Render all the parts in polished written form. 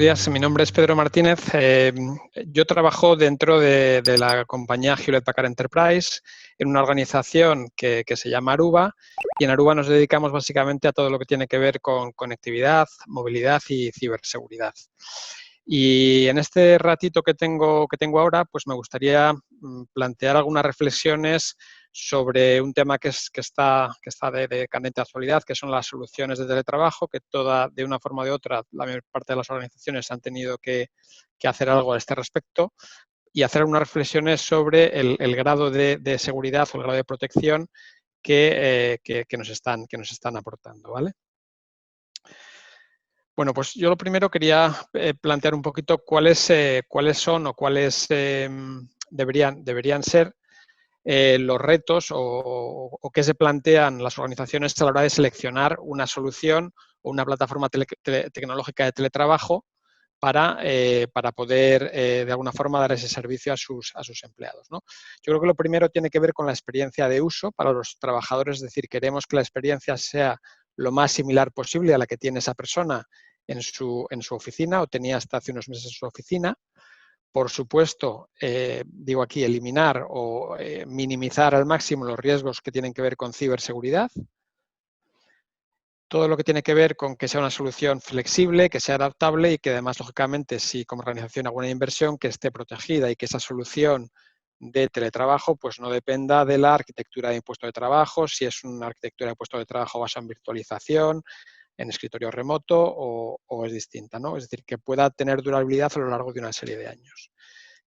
días, mi nombre es Pedro Martínez. Yo trabajo dentro de la compañía Hewlett Packard Enterprise en una organización que se llama Aruba, y en Aruba nos dedicamos básicamente a todo lo que tiene que ver con conectividad, movilidad y ciberseguridad. Y en este ratito que tengo ahora, pues me gustaría plantear algunas reflexiones sobre un tema que está de candente actualidad, que son las soluciones de teletrabajo, que de una forma o de otra, la mayor parte de las organizaciones han tenido que hacer algo a este respecto, y hacer unas reflexiones sobre el grado de seguridad o el grado de protección que nos están aportando, ¿vale? Bueno, pues yo lo primero quería plantear un poquito cuáles son o cuáles deberían ser los retos o qué se plantean las organizaciones a la hora de seleccionar una solución o una plataforma tecnológica de teletrabajo para poder, de alguna forma, dar ese servicio a sus empleados, ¿no? Yo creo que lo primero tiene que ver con la experiencia de uso para los trabajadores, es decir, queremos que la experiencia sea lo más similar posible a la que tiene esa persona en su oficina o tenía hasta hace unos meses en su oficina. Por supuesto, digo aquí, eliminar o minimizar al máximo los riesgos que tienen que ver con ciberseguridad. Todo lo que tiene que ver con que sea una solución flexible, que sea adaptable y que además, lógicamente, si como organización hago una inversión, que esté protegida y que esa solución de teletrabajo pues no dependa de la arquitectura de puesto de trabajo, si es una arquitectura de puesto de trabajo basada en virtualización, en escritorio remoto o es distinta, ¿no? Es decir, que pueda tener durabilidad a lo largo de una serie de años.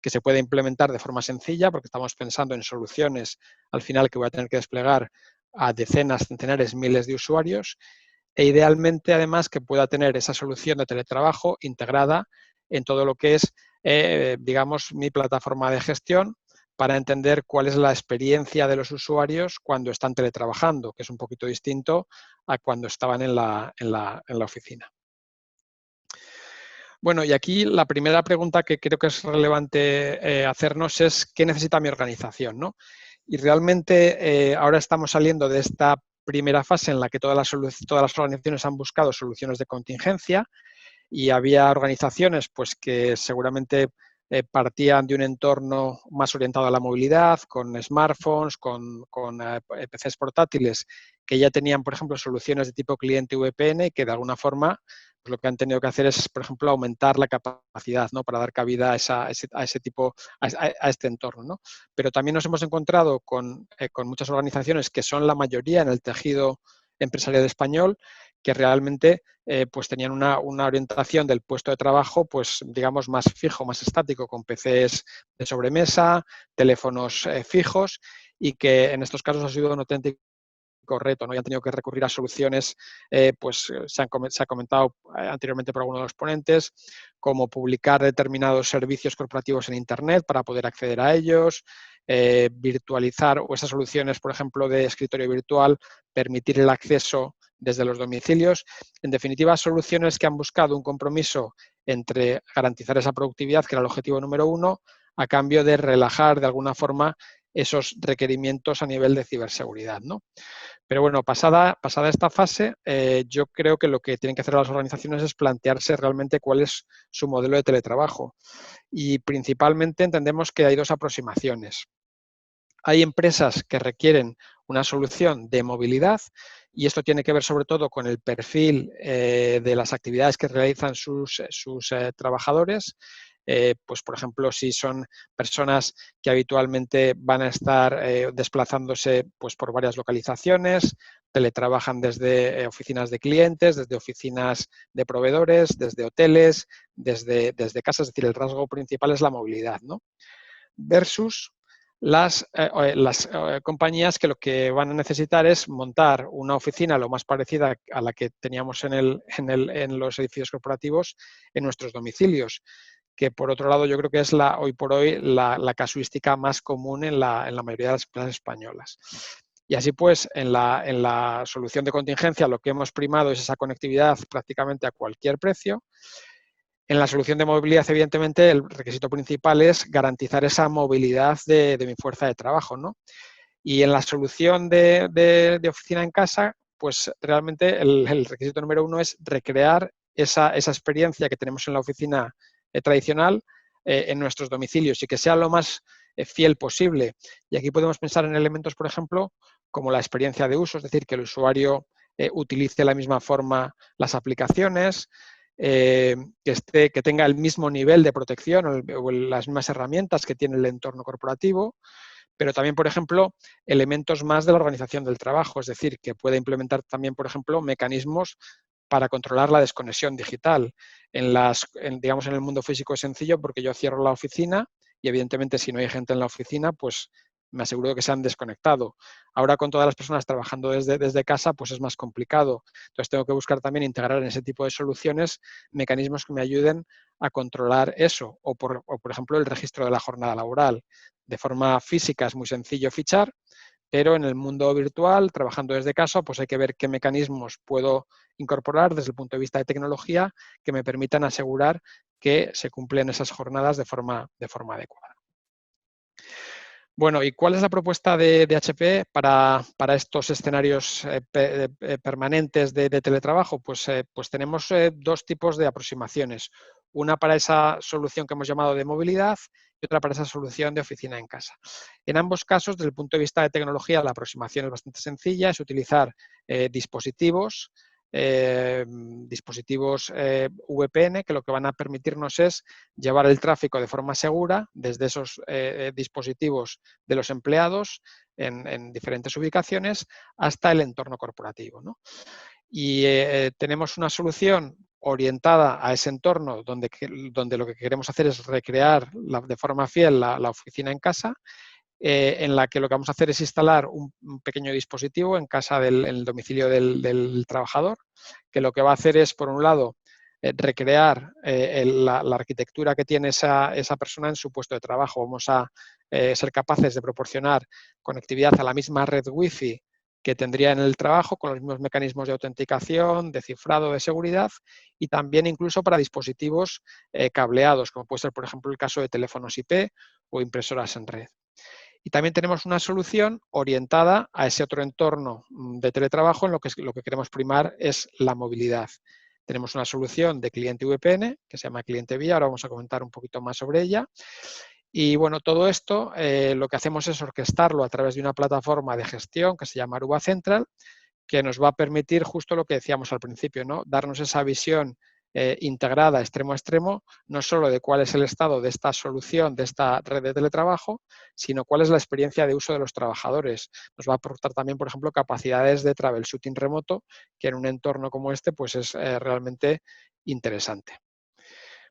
Que se puede implementar de forma sencilla, porque estamos pensando en soluciones al final que voy a tener que desplegar a decenas, centenares, miles de usuarios, e idealmente además que pueda tener esa solución de teletrabajo integrada en todo lo que es, digamos, mi plataforma de gestión para entender cuál es la experiencia de los usuarios cuando están teletrabajando, que es un poquito distinto a cuando estaban en la oficina. Bueno, y aquí la primera pregunta que creo que es relevante hacernos es ¿qué necesita mi organización, ¿no? Y realmente ahora estamos saliendo de esta primera fase en la que todas las organizaciones han buscado soluciones de contingencia, y había organizaciones pues, que seguramente partían de un entorno más orientado a la movilidad, con smartphones, con PCs portátiles, que ya tenían, por ejemplo, soluciones de tipo cliente VPN, que de alguna forma pues lo que han tenido que hacer es, por ejemplo, aumentar la capacidad, ¿no? Para dar cabida a ese tipo, a este entorno, ¿no? Pero también nos hemos encontrado con muchas organizaciones que son la mayoría en el tejido empresarial español, que realmente pues tenían una orientación del puesto de trabajo, pues digamos, más fijo, más estático, con PCs de sobremesa, teléfonos fijos, y que en estos casos ha sido un auténtico reto, ¿no? Y han tenido que recurrir a soluciones, pues se ha comentado anteriormente por algunos de los ponentes, como publicar determinados servicios corporativos en Internet para poder acceder a ellos, virtualizar, o esas soluciones, por ejemplo, de escritorio virtual, permitir el acceso desde los domicilios. En definitiva, soluciones que han buscado un compromiso entre garantizar esa productividad, que era el objetivo número uno, a cambio de relajar de alguna forma esos requerimientos a nivel de ciberseguridad, ¿no? Pero bueno, pasada esta fase, yo creo que lo que tienen que hacer las organizaciones es plantearse realmente cuál es su modelo de teletrabajo. Y principalmente entendemos que hay dos aproximaciones. Hay empresas que requieren una solución de movilidad, y esto tiene que ver sobre todo con el perfil de las actividades que realizan sus trabajadores. Pues, por ejemplo, si son personas que habitualmente van a estar desplazándose pues, por varias localizaciones, teletrabajan desde oficinas de clientes, desde oficinas de proveedores, desde hoteles, desde casas, es decir, el rasgo principal es la movilidad, ¿no? Versus las compañías que lo que van a necesitar es montar una oficina lo más parecida a la que teníamos en los edificios corporativos en nuestros domicilios, que por otro lado yo creo que es hoy por hoy la casuística más común en la mayoría de las empresas españolas. Y así pues, en la solución de contingencia lo que hemos primado es esa conectividad prácticamente a cualquier precio. En la solución de movilidad, evidentemente, el requisito principal es garantizar esa movilidad de mi fuerza de trabajo, ¿no? Y en la solución de oficina en casa, pues realmente el requisito número uno es recrear esa experiencia que tenemos en la oficina tradicional en nuestros domicilios y que sea lo más fiel posible. Y aquí podemos pensar en elementos, por ejemplo, como la experiencia de uso, es decir, que el usuario utilice de la misma forma las aplicaciones, que tenga el mismo nivel de protección o las mismas herramientas que tiene el entorno corporativo, pero también, por ejemplo, elementos más de la organización del trabajo, es decir, que puede implementar también, por ejemplo, mecanismos para controlar la desconexión digital. Digamos, en el mundo físico es sencillo porque yo cierro la oficina y, evidentemente, si no hay gente en la oficina, pues me aseguro de que se han desconectado. Ahora, con todas las personas trabajando desde casa, pues es más complicado. Entonces, tengo que buscar también integrar en ese tipo de soluciones mecanismos que me ayuden a controlar eso, o por ejemplo, el registro de la jornada laboral. De forma física es muy sencillo fichar, pero en el mundo virtual, trabajando desde casa, pues hay que ver qué mecanismos puedo incorporar desde el punto de vista de tecnología que me permitan asegurar que se cumplen esas jornadas de forma adecuada. Bueno, ¿y cuál es la propuesta de HP para estos escenarios permanentes de teletrabajo? Pues tenemos dos tipos de aproximaciones. Una para esa solución que hemos llamado de movilidad y otra para esa solución de oficina en casa. En ambos casos, desde el punto de vista de tecnología, la aproximación es bastante sencilla, es utilizar dispositivos VPN, que lo que van a permitirnos es llevar el tráfico de forma segura desde esos dispositivos de los empleados en diferentes ubicaciones hasta el entorno corporativo, ¿no? Y tenemos una solución orientada a ese entorno donde lo que queremos hacer es recrear de forma fiel la oficina en casa, en la que lo que vamos a hacer es instalar un pequeño dispositivo en casa en el domicilio del trabajador, que lo que va a hacer es, por un lado, recrear la arquitectura que tiene esa persona en su puesto de trabajo. Vamos a ser capaces de proporcionar conectividad a la misma red Wi-Fi que tendría en el trabajo, con los mismos mecanismos de autenticación, de cifrado, de seguridad, y también incluso para dispositivos cableados, como puede ser, por ejemplo, el caso de teléfonos IP o impresoras en red. Y también tenemos una solución orientada a ese otro entorno de teletrabajo en lo que queremos primar es la movilidad. Tenemos una solución de cliente VPN que se llama Cliente Vía, ahora vamos a comentar un poquito más sobre ella. Y bueno, todo esto lo que hacemos es orquestarlo a través de una plataforma de gestión que se llama Aruba Central, que nos va a permitir justo lo que decíamos al principio, ¿no? Darnos esa visión integrada extremo a extremo, no solo de cuál es el estado de esta solución, de esta red de teletrabajo, sino cuál es la experiencia de uso de los trabajadores. Nos va a aportar también, por ejemplo, capacidades de troubleshooting remoto, que en un entorno como este pues es realmente interesante.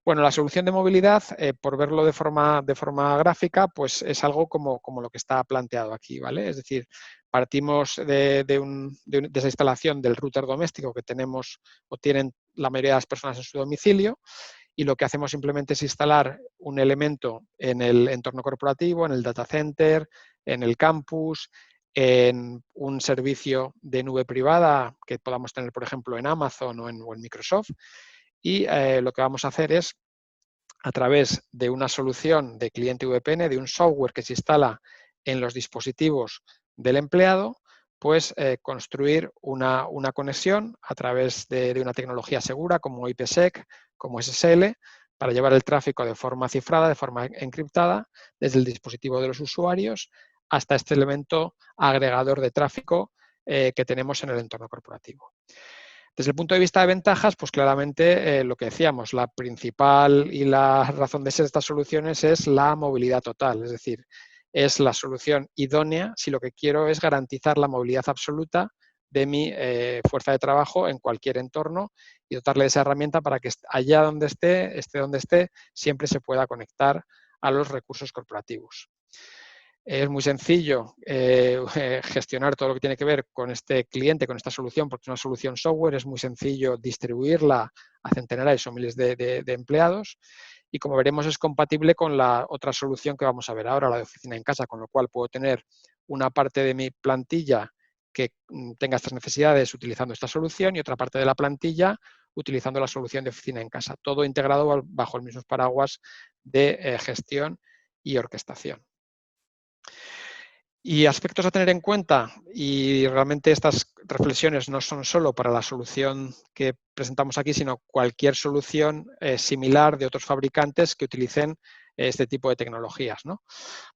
Bueno, la solución de movilidad, por verlo de forma gráfica, pues es algo como lo que está planteado aquí, ¿vale? Es decir, partimos de esa instalación del router doméstico que tenemos o tienen la mayoría de las personas en su domicilio, y lo que hacemos simplemente es instalar un elemento en el entorno corporativo, en el data center, en el campus, en un servicio de nube privada que podamos tener, por ejemplo, en Amazon o en Microsoft, y lo que vamos a hacer es, a través de una solución de cliente VPN, de un software que se instala en los dispositivos del empleado, pues construir una conexión a través de una tecnología segura como IPsec, como SSL, para llevar el tráfico de forma cifrada, de forma encriptada, desde el dispositivo de los usuarios hasta este elemento agregador de tráfico que tenemos en el entorno corporativo. Desde el punto de vista de ventajas, pues claramente lo que decíamos, la principal y la razón de ser de estas soluciones es la movilidad total, es decir, es la solución idónea si lo que quiero es garantizar la movilidad absoluta de mi fuerza de trabajo en cualquier entorno y dotarle de esa herramienta para que allá donde esté donde esté, siempre se pueda conectar a los recursos corporativos. Es muy sencillo gestionar todo lo que tiene que ver con este cliente, con esta solución, porque es una solución software, es muy sencillo distribuirla a centenares o miles de empleados, y como veremos es compatible con la otra solución que vamos a ver ahora, la de oficina en casa, con lo cual puedo tener una parte de mi plantilla que tenga estas necesidades utilizando esta solución y otra parte de la plantilla utilizando la solución de oficina en casa, todo integrado bajo el mismo paraguas de gestión y orquestación. Y aspectos a tener en cuenta, y realmente estas reflexiones no son solo para la solución que presentamos aquí, sino cualquier solución similar de otros fabricantes que utilicen este tipo de tecnologías, ¿no?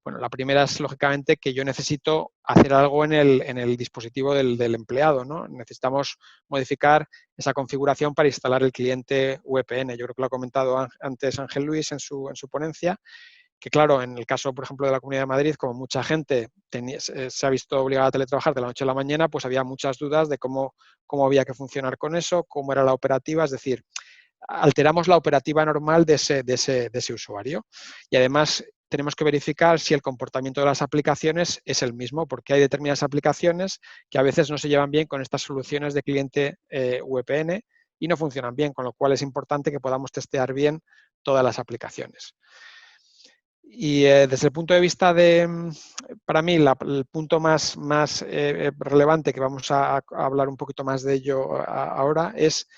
Bueno, la primera es, lógicamente, que yo necesito hacer algo en el dispositivo del empleado, ¿no? Necesitamos modificar esa configuración para instalar el cliente VPN. Yo creo que lo ha comentado antes Ángel Luis en su ponencia, que claro, en el caso, por ejemplo, de la Comunidad de Madrid, como mucha gente se ha visto obligada a teletrabajar de la noche a la mañana, pues había muchas dudas de cómo había que funcionar con eso, cómo era la operativa, es decir, alteramos la operativa normal de ese usuario. Y además tenemos que verificar si el comportamiento de las aplicaciones es el mismo, porque hay determinadas aplicaciones que a veces no se llevan bien con estas soluciones de cliente VPN y no funcionan bien, con lo cual es importante que podamos testear bien todas las aplicaciones. Y desde el punto de vista para mí, el punto más relevante, que vamos a hablar un poquito más de ello ahora, es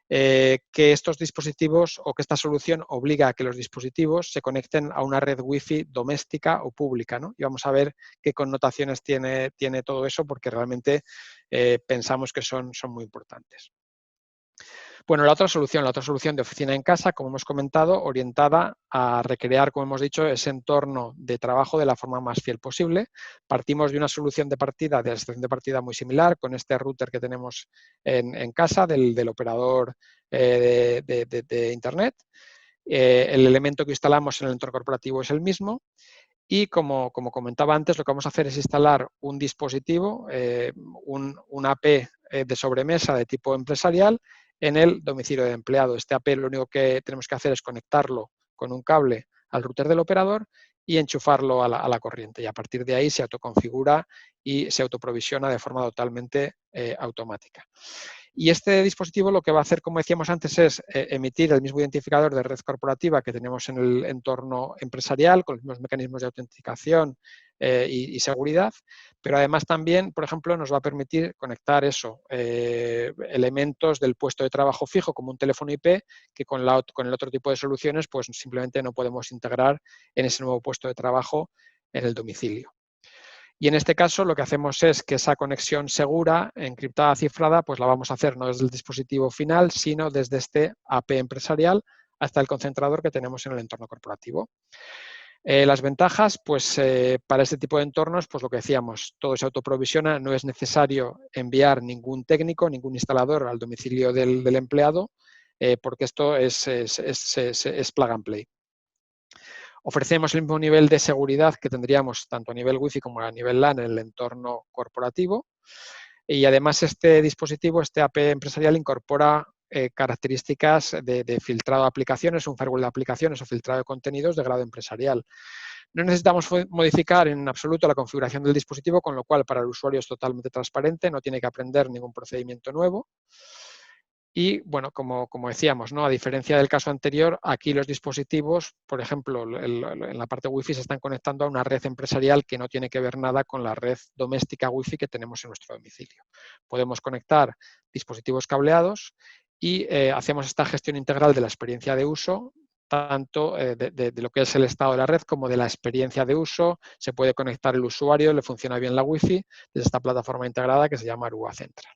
que estos dispositivos o que esta solución obliga a que los dispositivos se conecten a una red Wi-Fi doméstica o pública, ¿no? Y vamos a ver qué connotaciones tiene todo eso, porque realmente pensamos que son muy importantes. Bueno, la otra solución de oficina en casa, como hemos comentado, orientada a recrear, como hemos dicho, ese entorno de trabajo de la forma más fiel posible. Partimos de una solución de partida, de la estación de partida muy similar, con este router que tenemos en casa del operador de Internet. El elemento que instalamos en el entorno corporativo es el mismo. Y como comentaba antes, lo que vamos a hacer es instalar un dispositivo, un AP de sobremesa de tipo empresarial en el domicilio de empleado. Este AP lo único que tenemos que hacer es conectarlo con un cable al router del operador y enchufarlo a la corriente. Y a partir de ahí se autoconfigura y se autoprovisiona de forma totalmente automática. Y este dispositivo lo que va a hacer, como decíamos antes, es emitir el mismo identificador de red corporativa que tenemos en el entorno empresarial, con los mismos mecanismos de autenticación y seguridad, pero además también, por ejemplo, nos va a permitir conectar elementos del puesto de trabajo fijo, como un teléfono IP, que con el otro tipo de soluciones pues simplemente no podemos integrar en ese nuevo puesto de trabajo en el domicilio. Y en este caso lo que hacemos es que esa conexión segura, encriptada, cifrada, pues la vamos a hacer no desde el dispositivo final, sino desde este AP empresarial hasta el concentrador que tenemos en el entorno corporativo. Las ventajas, pues para este tipo de entornos, pues lo que decíamos, todo se autoprovisiona, no es necesario enviar ningún técnico, ningún instalador al domicilio del empleado, porque esto es plug and play. Ofrecemos el mismo nivel de seguridad que tendríamos tanto a nivel Wi-Fi como a nivel LAN en el entorno corporativo. Y además este dispositivo, este AP empresarial, incorpora características de filtrado de aplicaciones, un firewall de aplicaciones o filtrado de contenidos de grado empresarial. No necesitamos modificar en absoluto la configuración del dispositivo, con lo cual para el usuario es totalmente transparente, no tiene que aprender ningún procedimiento nuevo. Y, bueno, como decíamos, ¿no? A diferencia del caso anterior, aquí los dispositivos, por ejemplo, en la parte Wi-Fi se están conectando a una red empresarial que no tiene que ver nada con la red doméstica Wi-Fi que tenemos en nuestro domicilio. Podemos conectar dispositivos cableados y hacemos esta gestión integral de la experiencia de uso, tanto de lo que es el estado de la red como de la experiencia de uso. Se puede conectar el usuario, le funciona bien la Wi-Fi desde esta plataforma integrada que se llama Aruba Central,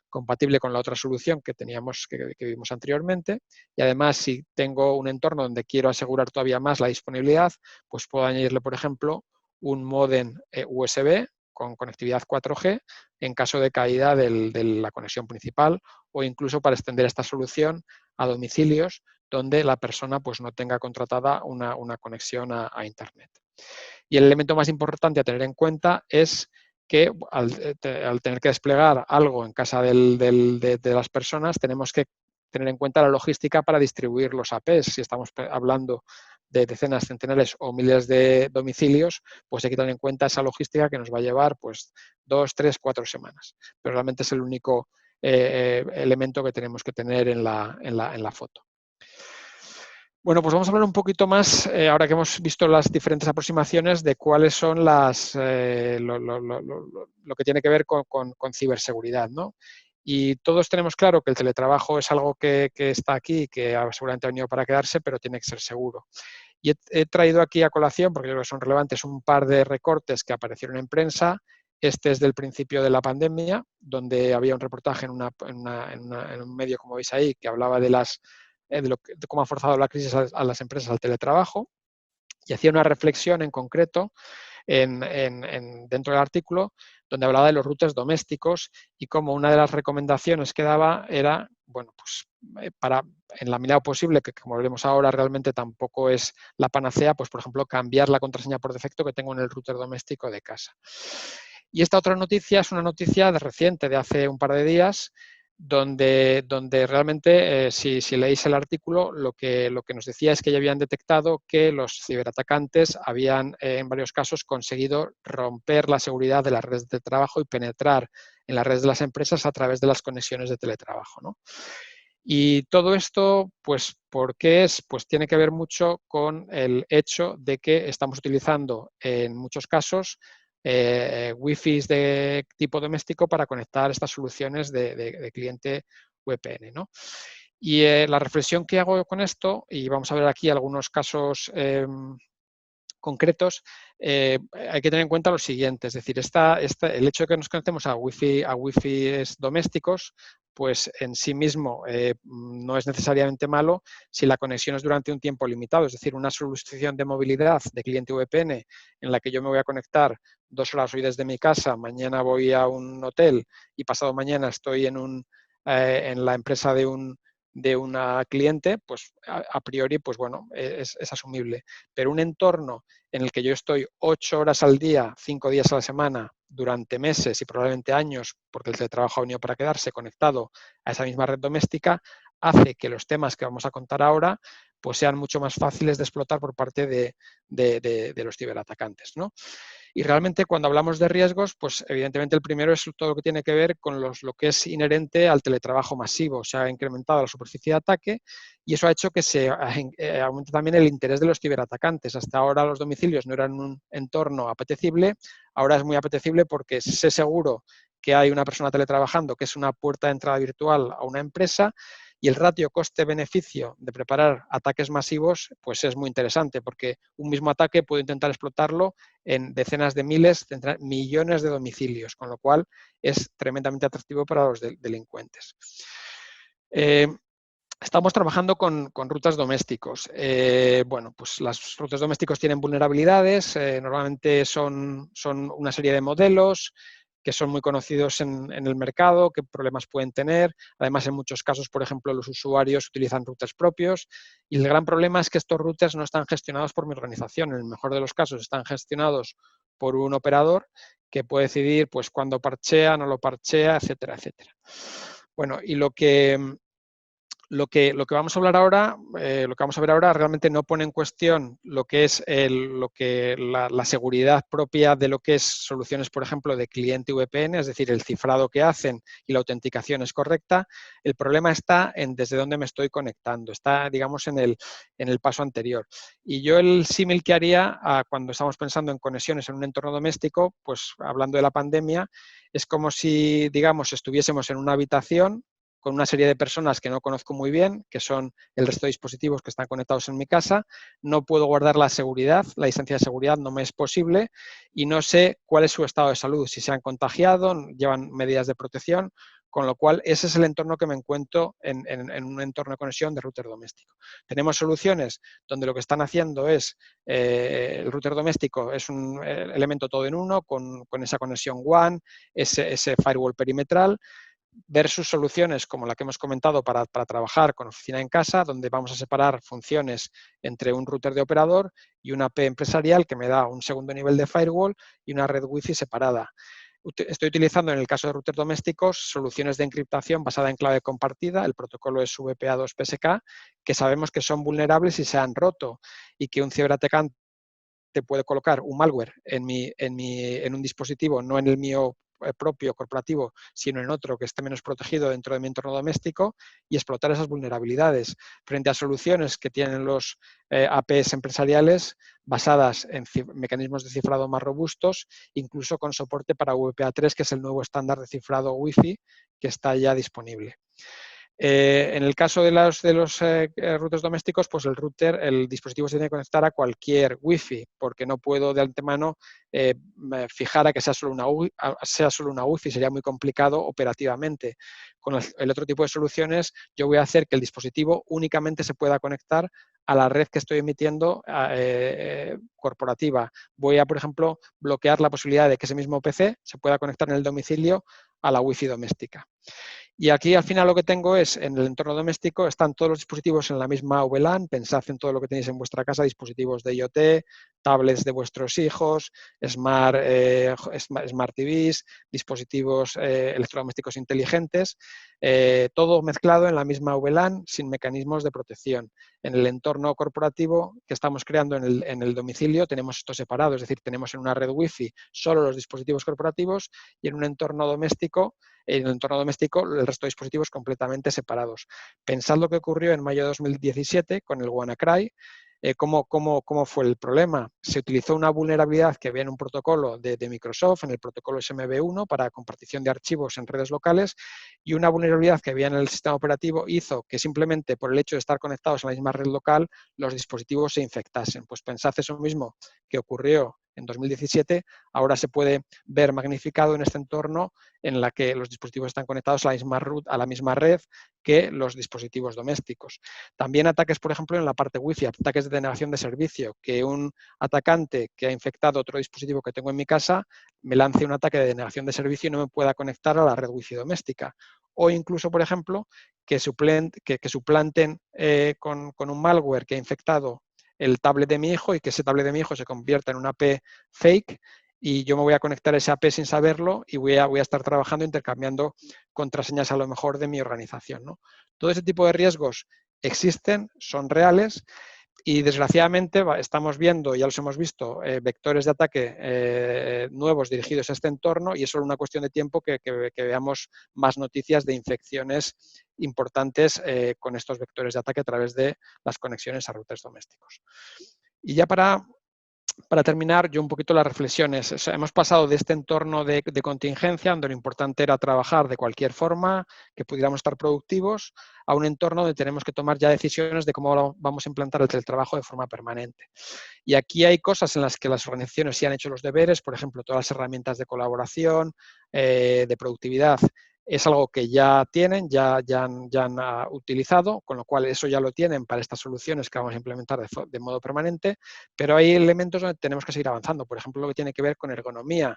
compatible con la otra solución que teníamos, que vimos anteriormente. Y además, si tengo un entorno donde quiero asegurar todavía más la disponibilidad, pues puedo añadirle, por ejemplo, un módem USB con conectividad 4G en caso de caída de la conexión principal, o incluso para extender esta solución a domicilios donde la persona pues no tenga contratada una conexión a Internet. Y el elemento más importante a tener en cuenta es que al tener que desplegar algo en casa de las personas, tenemos que tener en cuenta la logística para distribuir los APs. Si estamos hablando de decenas, centenares o miles de domicilios, pues hay que tener en cuenta esa logística que nos va a llevar pues 2, 3, 4 semanas. Pero realmente es el único elemento que tenemos que tener en la foto. Bueno, pues vamos a hablar un poquito más, ahora que hemos visto las diferentes aproximaciones, de cuáles son lo que tiene que ver con ciberseguridad, ¿no? Y todos tenemos claro que el teletrabajo es algo que está aquí, que seguramente ha venido para quedarse, pero tiene que ser seguro. Y he traído aquí a colación, porque creo que son relevantes, un par de recortes que aparecieron en prensa Este es del principio de la pandemia, donde había un reportaje en un medio, como veis ahí, que hablaba de cómo ha forzado la crisis a las empresas al teletrabajo, y hacía una reflexión en concreto dentro del artículo, donde hablaba de los routers domésticos y como una de las recomendaciones que daba era, bueno, pues en la medida posible, que como veremos ahora realmente tampoco es la panacea, pues por ejemplo cambiar la contraseña por defecto que tengo en el router doméstico de casa. Y esta otra noticia es una noticia reciente, de hace un par de días, donde realmente, si leéis el artículo, lo que nos decía es que ya habían detectado que los ciberatacantes habían, en varios casos, conseguido romper la seguridad de las redes de trabajo y penetrar en las redes de las empresas a través de las conexiones de teletrabajo, ¿no? Y todo esto, pues, ¿por qué es? Pues tiene que ver mucho con el hecho de que estamos utilizando en muchos casos Wi-Fi de tipo doméstico para conectar estas soluciones de cliente VPN, ¿no? Y la reflexión que hago con esto, y vamos a ver aquí algunos casos concretos, hay que tener en cuenta lo siguiente, es decir, el hecho de que nos conectemos a Wi-Fi domésticos, pues en sí mismo no es necesariamente malo si la conexión es durante un tiempo limitado, es decir, una solución de movilidad de cliente VPN en la que yo me voy a conectar 2 horas hoy desde mi casa, mañana voy a un hotel y pasado mañana estoy en la empresa de una cliente, pues a priori, pues bueno, es asumible. Pero un entorno en el que yo estoy 8 horas al día, 5 días a la semana, durante meses y probablemente años, porque el teletrabajo ha venido para quedarse, conectado a esa misma red doméstica, hace que los temas que vamos a contar ahora pues sean mucho más fáciles de explotar por parte de los ciberatacantes, ¿no? Y realmente cuando hablamos de riesgos, pues evidentemente el primero es todo lo que tiene que ver con lo que es inherente al teletrabajo masivo. Se ha incrementado la superficie de ataque y eso ha hecho que se aumente también el interés de los ciberatacantes. Hasta ahora los domicilios no eran un entorno apetecible, ahora es muy apetecible porque sé seguro que hay una persona teletrabajando, que es una puerta de entrada virtual a una empresa, y el ratio coste-beneficio de preparar ataques masivos pues es muy interesante, porque un mismo ataque puedo intentar explotarlo en decenas de miles, millones de domicilios, con lo cual es tremendamente atractivo para los delincuentes. Estamos trabajando con rutas domésticos. Bueno, pues las rutas domésticos tienen vulnerabilidades, normalmente son una serie de modelos que son muy conocidos en el mercado, qué problemas pueden tener. Además, en muchos casos, por ejemplo, los usuarios utilizan routers propios y el gran problema es que estos routers no están gestionados por mi organización. En el mejor de los casos están gestionados por un operador que puede decidir pues cuándo parchea, no lo parchea, etcétera, etcétera. Bueno, y lo que vamos a hablar ahora, lo que vamos a ver ahora realmente no pone en cuestión lo que es la seguridad propia de lo que es soluciones, por ejemplo, de cliente VPN, es decir, el cifrado que hacen y la autenticación es correcta. El problema está en desde dónde me estoy conectando, está, digamos, en el paso anterior. Y yo el símil que haría cuando estamos pensando en conexiones en un entorno doméstico, pues hablando de la pandemia, es como si, digamos, estuviésemos en una habitación con una serie de personas que no conozco muy bien, que son el resto de dispositivos que están conectados en mi casa, no puedo guardar la seguridad, la distancia de seguridad no me es posible y no sé cuál es su estado de salud, si se han contagiado, llevan medidas de protección, con lo cual ese es el entorno que me encuentro en un entorno de conexión de router doméstico. Tenemos soluciones donde lo que están haciendo es, el router doméstico es un elemento todo en uno, con esa conexión WAN, ese firewall perimetral, versus soluciones como la que hemos comentado para trabajar con oficina en casa, donde vamos a separar funciones entre un router de operador y una AP empresarial que me da un segundo nivel de firewall y una red Wi-Fi separada. Estoy utilizando en el caso de routers domésticos soluciones de encriptación basada en clave compartida, el protocolo es WPA2 PSK, que sabemos que son vulnerables y se han roto y que un ciberatacante puede colocar un malware en un dispositivo, no en el mío propio corporativo, sino en otro que esté menos protegido dentro de mi entorno doméstico y explotar esas vulnerabilidades frente a soluciones que tienen los APs empresariales basadas en mecanismos de cifrado más robustos, incluso con soporte para WPA3, que es el nuevo estándar de cifrado Wi-Fi que está ya disponible. En el caso de los routers domésticos, pues el dispositivo se tiene que conectar a cualquier Wi-Fi, porque no puedo de antemano fijar a que sea solo una Wi-Fi, sería muy complicado operativamente. Con el otro tipo de soluciones, yo voy a hacer que el dispositivo únicamente se pueda conectar a la red que estoy emitiendo corporativa. Voy a, por ejemplo, bloquear la posibilidad de que ese mismo PC se pueda conectar en el domicilio a la Wi-Fi doméstica. Y aquí al final lo que tengo es, en el entorno doméstico, están todos los dispositivos en la misma VLAN, pensad en todo lo que tenéis en vuestra casa, dispositivos de IoT, tablets de vuestros hijos, Smart TVs, dispositivos electrodomésticos inteligentes, todo mezclado en la misma VLAN sin mecanismos de protección. En el entorno corporativo que estamos creando en el domicilio tenemos esto separado, es decir, tenemos en una red Wi-Fi solo los dispositivos corporativos y en un entorno doméstico, el resto de dispositivos completamente separados. Pensad lo que ocurrió en mayo de 2017 con el WannaCry. ¿Cómo fue el problema? Se utilizó una vulnerabilidad que había en un protocolo de Microsoft, en el protocolo SMB1, para compartición de archivos en redes locales, y una vulnerabilidad que había en el sistema operativo hizo que simplemente por el hecho de estar conectados a la misma red local, los dispositivos se infectasen. Pues pensad eso mismo que ocurrió en 2017, ahora se puede ver magnificado en este entorno en la que los dispositivos están conectados a la misma red que los dispositivos domésticos. También ataques, por ejemplo, en la parte Wi-Fi, ataques de denegación de servicio, que un atacante que ha infectado otro dispositivo que tengo en mi casa me lance un ataque de denegación de servicio y no me pueda conectar a la red Wi-Fi doméstica. O incluso, por ejemplo, que suplanten con un malware que ha infectado el tablet de mi hijo y que ese tablet de mi hijo se convierta en una AP fake y yo me voy a conectar a esa AP sin saberlo y voy a estar trabajando intercambiando contraseñas a lo mejor de mi organización, ¿no? Todo ese tipo de riesgos existen, son reales y desgraciadamente estamos viendo, ya los hemos visto, vectores de ataque nuevos dirigidos a este entorno y es solo una cuestión de tiempo que veamos más noticias de infecciones importantes con estos vectores de ataque a través de las conexiones a routers domésticos. Y ya para terminar, yo un poquito las reflexiones. O sea, hemos pasado de este entorno de contingencia, donde lo importante era trabajar de cualquier forma, que pudiéramos estar productivos, a un entorno donde tenemos que tomar ya decisiones de cómo vamos a implantar el teletrabajo de forma permanente. Y aquí hay cosas en las que las organizaciones sí han hecho los deberes, por ejemplo, todas las herramientas de colaboración, de productividad, es algo que ya tienen, ya han utilizado, con lo cual eso ya lo tienen para estas soluciones que vamos a implementar de modo permanente, pero hay elementos donde tenemos que seguir avanzando. Por ejemplo, lo que tiene que ver con ergonomía.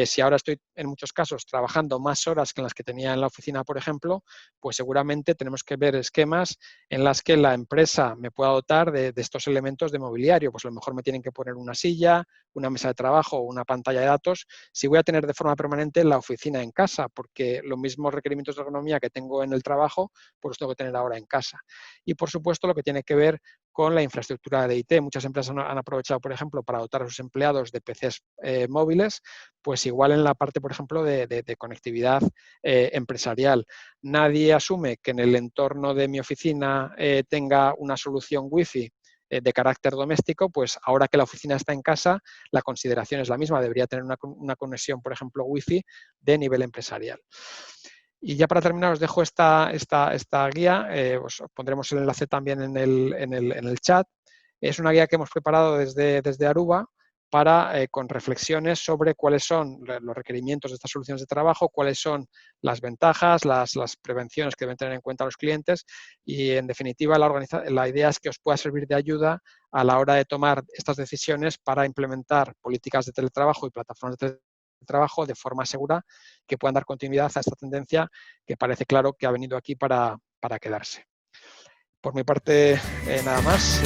Si ahora estoy en muchos casos trabajando más horas que en las que tenía en la oficina, por ejemplo, pues seguramente tenemos que ver esquemas en las que la empresa me pueda dotar de estos elementos de mobiliario. Pues a lo mejor me tienen que poner una silla, una mesa de trabajo o una pantalla de datos si voy a tener de forma permanente la oficina en casa, porque los mismos requerimientos de ergonomía que tengo en el trabajo, pues los tengo que tener ahora en casa. Y por supuesto lo que tiene que ver con la infraestructura de IT. Muchas empresas han aprovechado, por ejemplo, para dotar a sus empleados de PCs móviles, pues igual en la parte, por ejemplo, de conectividad empresarial. Nadie asume que en el entorno de mi oficina tenga una solución Wi-Fi de carácter doméstico, pues ahora que la oficina está en casa, la consideración es la misma, debería tener una conexión, por ejemplo, Wi-Fi de nivel empresarial. Y ya para terminar os dejo esta guía, os pondremos el enlace también en el chat. Es una guía que hemos preparado desde Aruba con reflexiones sobre cuáles son los requerimientos de estas soluciones de trabajo, cuáles son las ventajas, las prevenciones que deben tener en cuenta los clientes y, en definitiva, la idea es que os pueda servir de ayuda a la hora de tomar estas decisiones para implementar políticas de teletrabajo y plataformas de trabajo de forma segura que puedan dar continuidad a esta tendencia que parece claro que ha venido aquí para quedarse. Por mi parte, nada más.